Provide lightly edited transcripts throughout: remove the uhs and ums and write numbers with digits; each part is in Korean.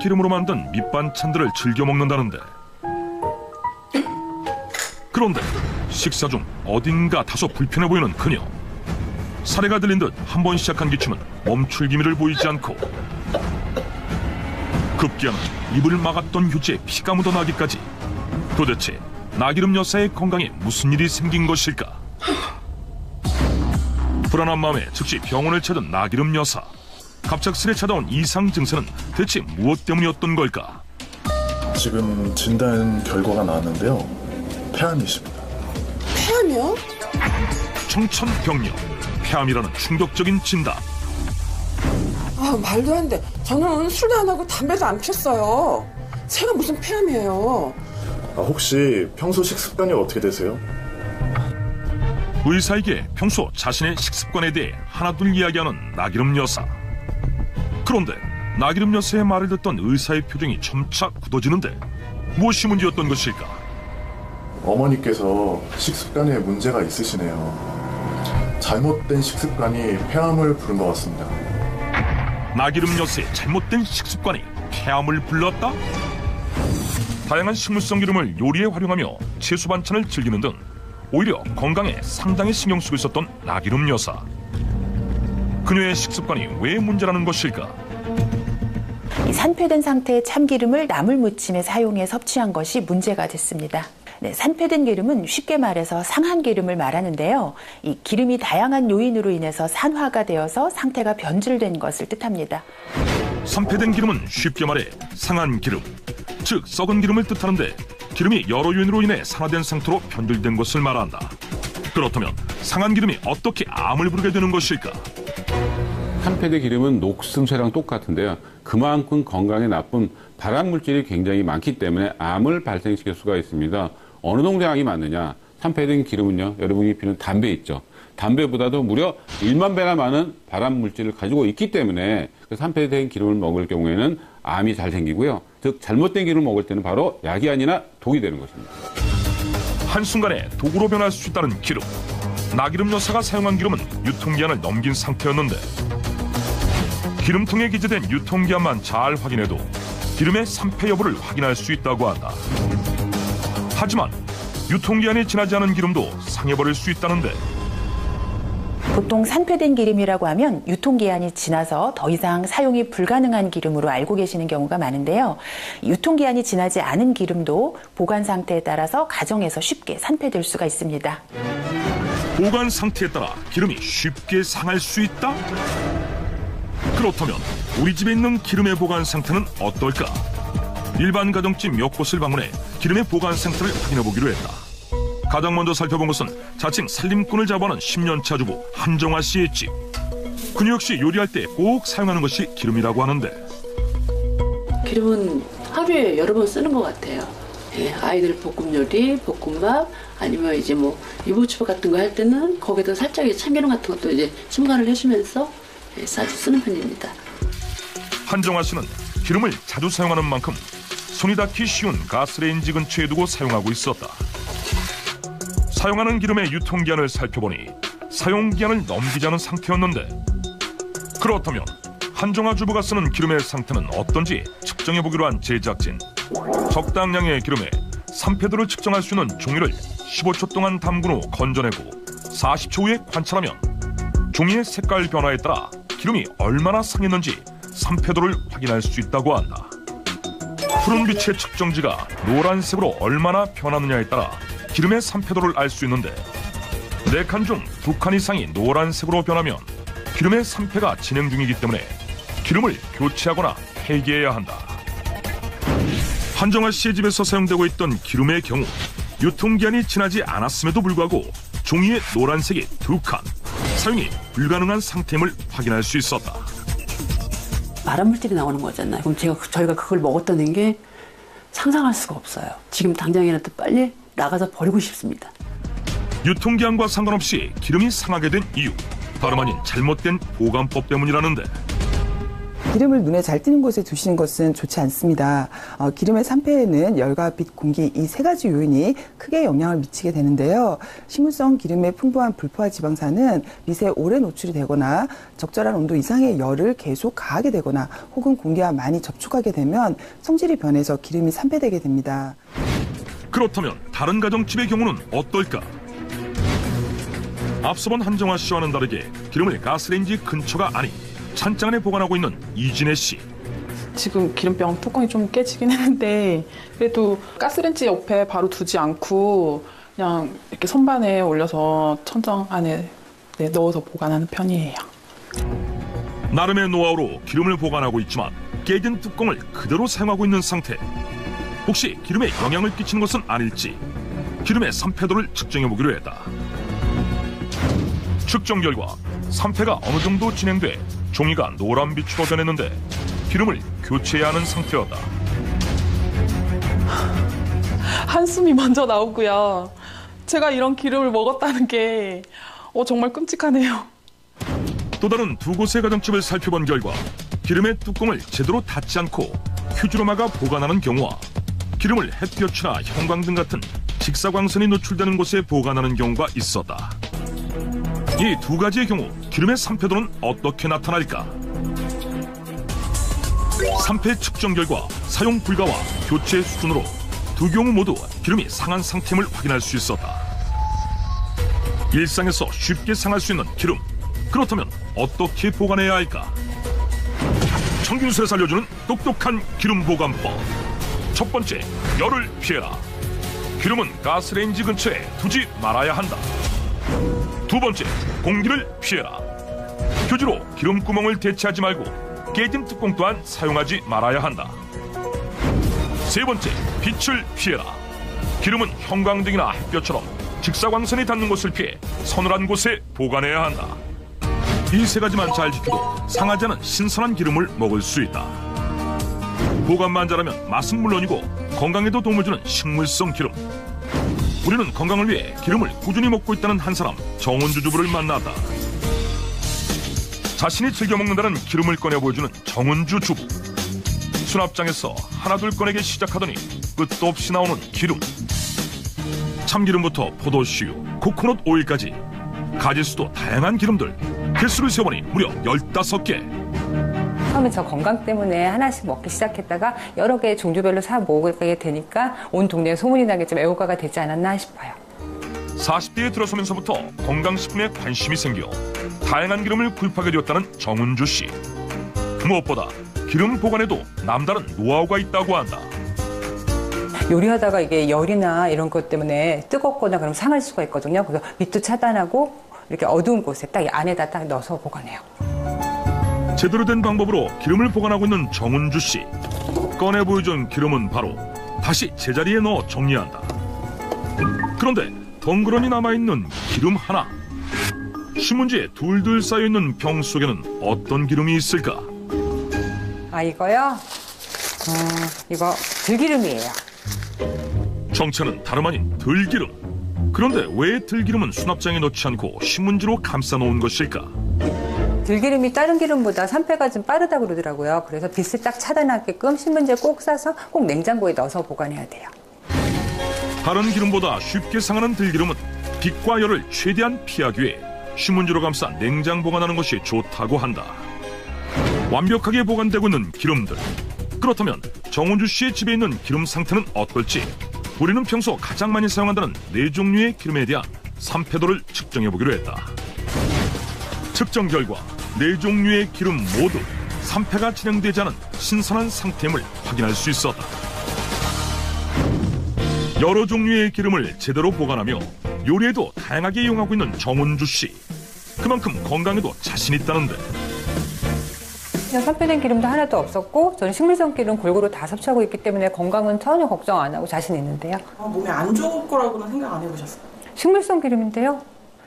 기름으로 만든 밑반찬들을 즐겨 먹는다는데, 그런데 식사 중 어딘가 다소 불편해 보이는 그녀. 사례가 들린 듯 한 번 시작한 기침은 멈출 기미를 보이지 않고, 급기야는 입을 막았던 휴지에 피가 묻어나기까지. 도대체 나기름 여사의 건강에 무슨 일이 생긴 것일까? 불안한 마음에 즉시 병원을 찾은 나기름 여사. 갑작스레 찾아온 이상 증세는 대체 무엇 때문이었던 걸까? 지금 진단 결과가 나왔는데요. 폐암이십니다. 폐암이요? 청천벽력, 폐암이라는 충격적인 진단. 아, 말도 안 돼. 저는 술도 안 하고 담배도 안 폈어요. 제가 무슨 폐암이에요. 혹시 평소 식습관이 어떻게 되세요? 의사에게 평소 자신의 식습관에 대해 하나둘 이야기하는 나기름 여사. 그런데 나기름 여사의 말을 듣던 의사의 표정이 점차 굳어지는데, 무엇이 문제였던 것일까? 어머니께서 식습관에 문제가 있으시네요. 잘못된 식습관이 폐암을 부른 것 같습니다. 나기름 여사의 잘못된 식습관이 폐암을 불렀다? 다양한 식물성 기름을 요리에 활용하며 채소 반찬을 즐기는 등 오히려 건강에 상당히 신경 쓰고 있었던 나기름 여사. 그녀의 식습관이 왜 문제라는 것일까? 산패된 상태의 참기름을 나물 무침에 사용해 섭취한 것이 문제가 됐습니다. 네, 산패된 기름은 쉽게 말해서 상한 기름을 말하는데요. 이 기름이 다양한 요인으로 인해서 산화가 되어서 상태가 변질된 것을 뜻합니다. 산패된 기름은 쉽게 말해 상한 기름, 즉 썩은 기름을 뜻하는데, 기름이 여러 요인으로 인해 산화된 상태로 변질된 것을 말한다. 그렇다면 상한 기름이 어떻게 암을 부르게 되는 것일까? 산패된 기름은 녹슨쇠랑 똑같은데요. 그만큼 건강에 나쁜 발암물질이 굉장히 많기 때문에 암을 발생시킬 수가 있습니다. 어느 정도 양이 많느냐? 산패된 기름은요, 여러분이 피는 담배 있죠. 담배보다도 무려 1만 배나 많은 발암물질을 가지고 있기 때문에 그 산패된 기름을 먹을 경우에는 암이 잘 생기고요. 즉 잘못된 기름을 먹을 때는 바로 약이 아니라 독이 되는 것입니다. 한순간에 독으로 변할 수 있다는 기름. 나기름 여사가 사용한 기름은 유통기한을 넘긴 상태였는데, 기름통에 기재된 유통기한만 잘 확인해도 기름의 산패 여부를 확인할 수 있다고 한다. 하지만 유통기한이 지나지 않은 기름도 상해버릴 수 있다는데, 보통 산패된 기름이라고 하면 유통기한이 지나서 더 이상 사용이 불가능한 기름으로 알고 계시는 경우가 많은데요. 유통기한이 지나지 않은 기름도 보관 상태에 따라서 가정에서 쉽게 산패될 수가 있습니다. 보관 상태에 따라 기름이 쉽게 상할 수 있다? 그렇다면 우리 집에 있는 기름의 보관 상태는 어떨까? 일반 가정집 몇 곳을 방문해 기름의 보관 상태를 확인해 보기로 했다. 가장 먼저 살펴본 것은 자칭 살림꾼을 자부하는 10년차 주부 한정화 씨의 집. 그녀 역시 요리할 때 꼭 사용하는 것이 기름이라고 하는데, 기름은 하루에 여러 번 쓰는 것 같아요. 예, 아이들 볶음 요리, 볶음밥, 아니면 이제 뭐 유부초밥 같은 거 할 때는 거기다 살짝 참기름 같은 것도 이제 첨가를 해주면서 자주 쓰는 편입니다. 한정화 씨는 기름을 자주 사용하는 만큼 손이 닿기 쉬운 가스레인지 근처에 두고 사용하고 있었다. 사용하는 기름의 유통기한을 살펴보니 사용기한을 넘기지 않은 상태였는데, 그렇다면 한정화 주부가 쓰는 기름의 상태는 어떤지 측정해보기로 한 제작진. 적당량의 기름에 산패도를 측정할 수 있는 종이를 15초 동안 담근 후 건져내고 40초 후에 관찰하면 종이의 색깔 변화에 따라 기름이 얼마나 상했는지 산패도를 확인할 수 있다고 한다. 푸른빛의 측정지가 노란색으로 얼마나 변하느냐에 따라 기름의 산패도를 알 수 있는데, 4칸 중 2칸 이상이 노란색으로 변하면 기름의 산패가 진행 중이기 때문에 기름을 교체하거나 폐기해야 한다. 한정화 씨의 집에서 사용되고 있던 기름의 경우 유통기한이 지나지 않았음에도 불구하고 종이의 노란색이 2칸, 사용이 불가능한 상태임을 확인할 수 있었다. 발암물질이 나오는 거잖아요. 그럼 저희가 그걸 먹었다는 게 상상할 수가 없어요. 지금 당장이라도 빨리 나가서 버리고 싶습니다. 유통기한과 상관없이 기름이 상하게 된 이유, 다름 아닌 잘못된 보관법 때문이라는데, 기름을 눈에 잘 띄는 곳에 두시는 것은 좋지 않습니다. 기름의 산패에는 열과 빛, 공기 이 세 가지 요인이 크게 영향을 미치게 되는데요. 식물성 기름의 풍부한 불포화 지방산은 빛에 오래 노출이 되거나 적절한 온도 이상의 열을 계속 가하게 되거나 혹은 공기와 많이 접촉하게 되면 성질이 변해서 기름이 산패되게 됩니다. 그렇다면 다른 가정집의 경우는 어떨까? 앞서 본 한정화 씨와는 다르게 기름을 가스레인지 근처가 아닌 찬장 안에 보관하고 있는 이진혜 씨. 지금 기름병 뚜껑이 좀 깨지긴 했는데 그래도 가스레인지 옆에 바로 두지 않고 그냥 이렇게 선반에 올려서 천장 안에 넣어서 보관하는 편이에요. 나름의 노하우로 기름을 보관하고 있지만 깨진 뚜껑을 그대로 사용하고 있는 상태. 혹시 기름에 영향을 끼치는 것은 아닐지 기름의 산패도를 측정해보기로 했다. 측정 결과 산패가 어느 정도 진행돼 종이가 노란 빛으로 변했는데 기름을 교체해야 하는 상태였다. 한숨이 먼저 나오고요. 제가 이런 기름을 먹었다는 게 정말 끔찍하네요. 또 다른 두 곳의 가정집을 살펴본 결과 기름의 뚜껑을 제대로 닫지 않고 휴지로 막아 보관하는 경우와 기름을 햇볕이나 형광등 같은 직사광선이 노출되는 곳에 보관하는 경우가 있었다. 이 두 가지의 경우 기름의 산패도는 어떻게 나타날까? 산패 측정 결과 사용 불가와 교체 수준으로 두 경우 모두 기름이 상한 상태임을 확인할 수 있었다. 일상에서 쉽게 상할 수 있는 기름, 그렇다면 어떻게 보관해야 할까? 청균술에서 알려주는 똑똑한 기름 보관법. 첫 번째, 열을 피해라. 기름은 가스레인지 근처에 두지 말아야 한다. 두 번째, 공기를 피해라. 휴지로 기름구멍을 대체하지 말고 깨진 뚜껑 또한 사용하지 말아야 한다. 세 번째, 빛을 피해라. 기름은 형광등이나 햇볕처럼 직사광선이 닿는 곳을 피해 서늘한 곳에 보관해야 한다. 이 세 가지만 잘 지켜도 상하지 않은 신선한 기름을 먹을 수 있다. 보관만 잘하면 맛은 물론이고 건강에도 도움을 주는 식물성 기름. 우리는 건강을 위해 기름을 꾸준히 먹고 있다는 한 사람, 정은주 주부를 만났다. 자신이 즐겨 먹는다는 기름을 꺼내 보여주는 정은주 주부. 수납장에서 하나둘 꺼내기 시작하더니 끝도 없이 나오는 기름. 참기름부터 포도씨유, 코코넛 오일까지 가짓수도 다양한 기름들. 개수를 세어보니 무려 15개. 처음에 저 건강 때문에 하나씩 먹기 시작했다가 여러 개 종류별로 사 먹게 되니까 온 동네에 소문이 나게 좀 애호가가 되지 않았나 싶어요. 40대에 들어서면서부터 건강식품에 관심이 생겨 다양한 기름을 구입하게 되었다는 정은주 씨. 무엇보다 기름 보관에도 남다른 노하우가 있다고 한다. 요리하다가 이게 열이나 이런 것 때문에 뜨겁거나 그러면 상할 수가 있거든요. 그래서 밑도 차단하고 이렇게 어두운 곳에 딱 안에다 딱 넣어서 보관해요. 제대로 된 방법으로 기름을 보관하고 있는 정은주 씨. 꺼내 보여준 기름은 바로 다시 제자리에 넣어 정리한다. 그런데 덩그러니 남아있는 기름 하나. 신문지에 둘둘 쌓여있는 병 속에는 어떤 기름이 있을까? 이거요? 이거 들기름이에요. 정체는 다름 아닌 들기름. 그런데 왜 들기름은 수납장에 넣지 않고 신문지로 감싸 놓은 것일까? 들기름이 다른 기름보다 산패가 좀 빠르다고 그러더라고요. 그래서 빛을 딱 차단하게끔 신문지에 꼭 싸서 꼭 냉장고에 넣어서 보관해야 돼요. 다른 기름보다 쉽게 상하는 들기름은 빛과 열을 최대한 피하기 위해 신문지로 감싸 냉장 보관하는 것이 좋다고 한다. 완벽하게 보관되고 있는 기름들. 그렇다면 정은주 씨의 집에 있는 기름 상태는 어떨지 우리는 평소 가장 많이 사용한다는 4종류의 기름에 대한 산패도를 측정해보기로 했다. 측정 결과 4종류의 기름 모두 산패가 진행되지 않은 신선한 상태임을 확인할 수 있었다. 여러 종류의 기름을 제대로 보관하며 요리에도 다양하게 이용하고 있는 정은주 씨. 그만큼 건강에도 자신 있다는데. 산패된 기름도 하나도 없었고 저는 식물성 기름 골고루 다 섭취하고 있기 때문에 건강은 전혀 걱정 안 하고 자신 있는데요. 몸에 안 좋을 거라고는 생각 안 해보셨어요? 식물성 기름인데요.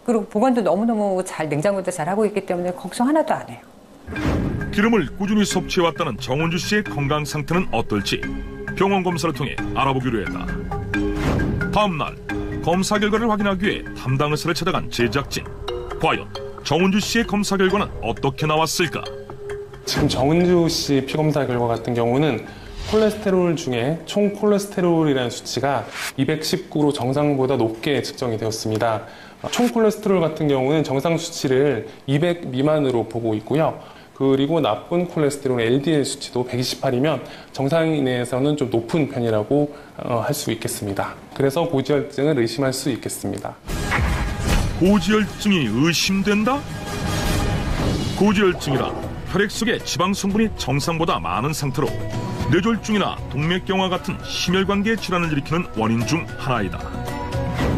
그리고 보관도 너무너무 잘 냉장고도 잘 하고 있기 때문에 걱정 하나도 안 해요. 기름을 꾸준히 섭취해왔다는 정은주 씨의 건강 상태는 어떨지 병원 검사를 통해 알아보기로 했다. 다음 날 검사 결과를 확인하기 위해 담당 의사를 찾아간 제작진. 과연 정은주 씨의 검사 결과는 어떻게 나왔을까? 지금 정은주 씨 피검사 결과 같은 경우는 콜레스테롤 중에 총 콜레스테롤이라는 수치가 219로 정상보다 높게 측정이 되었습니다. 총 콜레스테롤 같은 경우는 정상 수치를 200 미만으로 보고 있고요. 그리고 나쁜 콜레스테롤 LDL 수치도 128이면 정상 내에서는 좀 높은 편이라고 할 수 있겠습니다. 그래서 고지혈증을 의심할 수 있겠습니다. 고지혈증이 의심된다? 고지혈증이란 혈액 속의 지방 성분이 정상보다 많은 상태로 뇌졸중이나 동맥경화 같은 심혈관계 질환을 일으키는 원인 중 하나이다.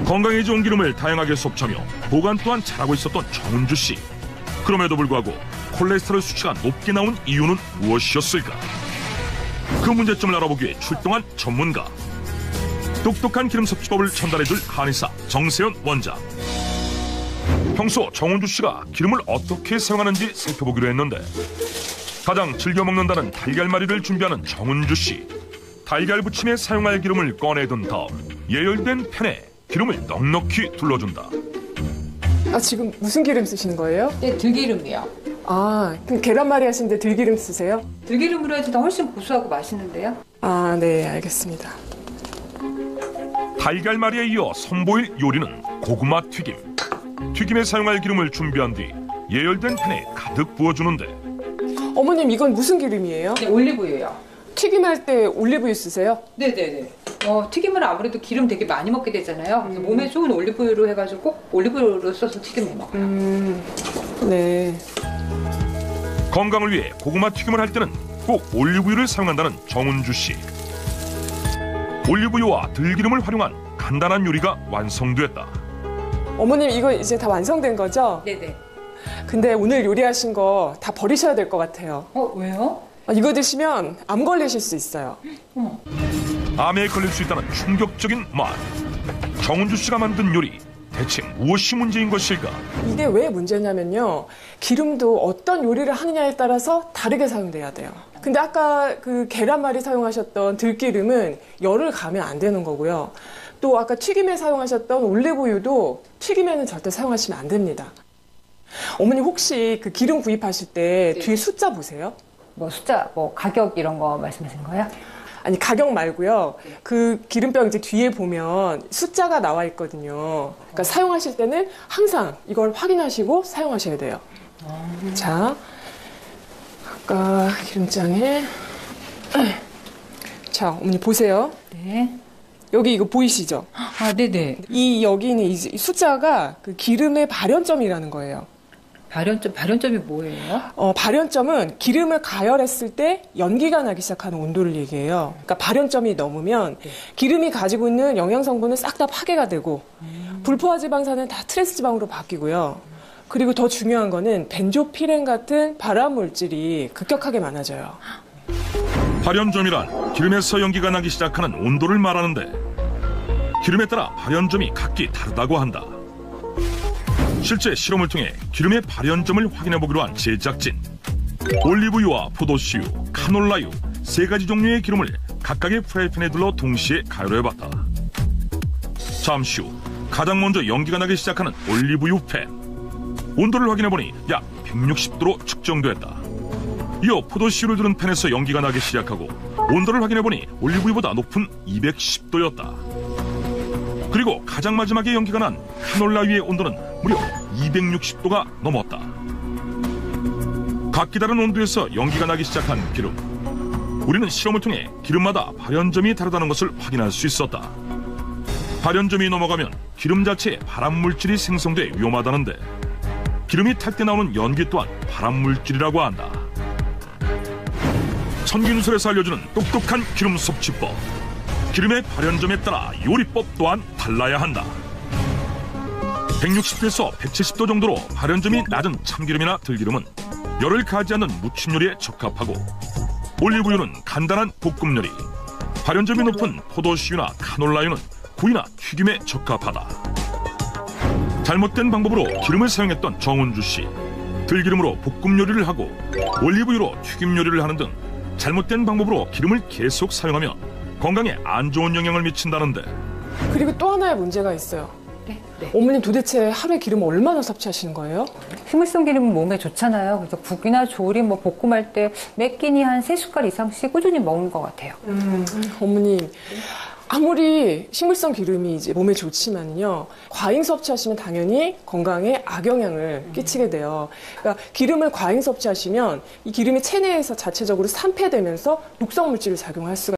건강에 좋은 기름을 다양하게 섭취하며 보관 또한 잘하고 있었던 정은주 씨. 그럼에도 불구하고 콜레스테롤 수치가 높게 나온 이유는 무엇이었을까? 그 문제점을 알아보기 위해 출동한 전문가. 똑똑한 기름 섭취법을 전달해줄 한의사 정세현 원장. 평소 정은주 씨가 기름을 어떻게 사용하는지 살펴보기로 했는데 가장 즐겨 먹는다는 달걀말이를 준비하는 정은주 씨. 달걀 부침에 사용할 기름을 꺼내둔 다음 예열된 팬에 기름을 넉넉히 둘러준다. 지금 무슨 기름 쓰시는 거예요? 네, 들기름이요. 그럼 계란말이 하시는데 들기름 쓰세요? 들기름으로 해도 훨씬 고소하고 맛있는데요? 네, 알겠습니다. 달걀말이에 이어 선보일 요리는 고구마 튀김. 튀김에 사용할 기름을 준비한 뒤 예열된 팬에 가득 부어주는데 어머님, 이건 무슨 기름이에요? 네, 올리브유요. 튀김할 때 올리브유 쓰세요? 네네네. 튀김을 아무래도 기름 되게 많이 먹게 되잖아요. 그래서 몸에 좋은 올리브유로 해가지고 꼭 올리브유로 써서 튀김을 먹어요. 네. 건강을 위해 고구마 튀김을 할 때는 꼭 올리브유를 사용한다는 정은주 씨. 올리브유와 들기름을 활용한 간단한 요리가 완성됐다. 어머님, 이거 이제 다 완성된 거죠? 네네. 근데 오늘 요리하신 거 다 버리셔야 될 것 같아요. 왜요? 이거 드시면 암 걸리실 수 있어요. 암에 걸릴 수 있다는 충격적인 말. 정은주 씨가 만든 요리, 대체 무엇이 문제인 것일까? 이게 왜 문제냐면요, 기름도 어떤 요리를 하느냐에 따라서 다르게 사용돼야 돼요. 근데 아까 그 계란말이 사용하셨던 들기름은 열을 가면 안 되는 거고요. 또 아까 튀김에 사용하셨던 올리브유도 튀김에는 절대 사용하시면 안 됩니다. 어머님, 혹시 그 기름 구입하실 때 뒤에 숫자 보세요? 숫자, 가격 이런 거 말씀하시는 거예요? 아니, 가격 말고요. 그 기름병 이제 뒤에 보면 숫자가 나와 있거든요. 그러니까 사용하실 때는 항상 이걸 확인하시고 사용하셔야 돼요. 자, 아까 기름장에 자, 어머니 보세요. 네. 여기 이거 보이시죠? 네네. 여기는 이 숫자가 그 기름의 발연점이라는 거예요. 발연점이 뭐예요? 발연점은 기름을 가열했을 때 연기가 나기 시작하는 온도를 얘기해요. 그러니까 발연점이 넘으면 기름이 가지고 있는 영양성분은 싹 다 파괴가 되고 불포화 지방산은 다 트랜스 지방으로 바뀌고요. 그리고 더 중요한 거는 벤조피렌 같은 발암 물질이 급격하게 많아져요. 발연점이란 기름에서 연기가 나기 시작하는 온도를 말하는데 기름에 따라 발연점이 각기 다르다고 한다. 실제 실험을 통해 기름의 발연점을 확인해보기로 한 제작진. 올리브유와 포도씨유, 카놀라유 3가지 종류의 기름을 각각의 프라이팬에 둘러 동시에 가열해봤다. 잠시 후 가장 먼저 연기가 나기 시작하는 올리브유 팬. 온도를 확인해보니 약 160도로 측정됐다. 이어 포도씨유를 두른 팬에서 연기가 나기 시작하고 온도를 확인해보니 올리브유보다 높은 210도였다. 그리고 가장 마지막에 연기가 난 카놀라유의 온도는 무려 260도가 넘었다. 각기 다른 온도에서 연기가 나기 시작한 기름. 우리는 실험을 통해 기름마다 발연점이 다르다는 것을 확인할 수 있었다. 발연점이 넘어가면 기름 자체에 발암물질이 생성돼 위험하다는데 기름이 탈 때 나오는 연기 또한 발암물질이라고 한다. 천균설에서 알려주는 똑똑한 기름 섭취법. 기름의 발연점에 따라 요리법 또한 달라야 한다. 160도에서 170도 정도로 발연점이 낮은 참기름이나 들기름은 열을 가하지 않는 무침 요리에 적합하고 올리브유는 간단한 볶음 요리, 발연점이 높은 포도씨유나 카놀라유는 구이나 튀김에 적합하다. 잘못된 방법으로 기름을 사용했던 정은주 씨. 들기름으로 볶음 요리를 하고 올리브유로 튀김 요리를 하는 등 잘못된 방법으로 기름을 계속 사용하면 건강에 안 좋은 영향을 미친다는데 그리고 또 하나의 문제가 있어요. 어머님 도대체 하루에 기름 얼마나 섭취하시는 거예요? 식물성 기름은 몸에 좋잖아요. 그래서 국이나 조림, 볶음할 때 몇 끼니 한 3숟갈 이상씩 꾸준히 먹는 것 같아요. 어머님, 아무리 식물성 기름이 이제 몸에 좋지만요, 과잉 섭취하시면 당연히 건강에 악영향을 끼치게 돼요. 그러니까 기름을 과잉 섭취하시면 이 기름이 체내에서 자체적으로 산패되면서 독성 물질을 작용할 수가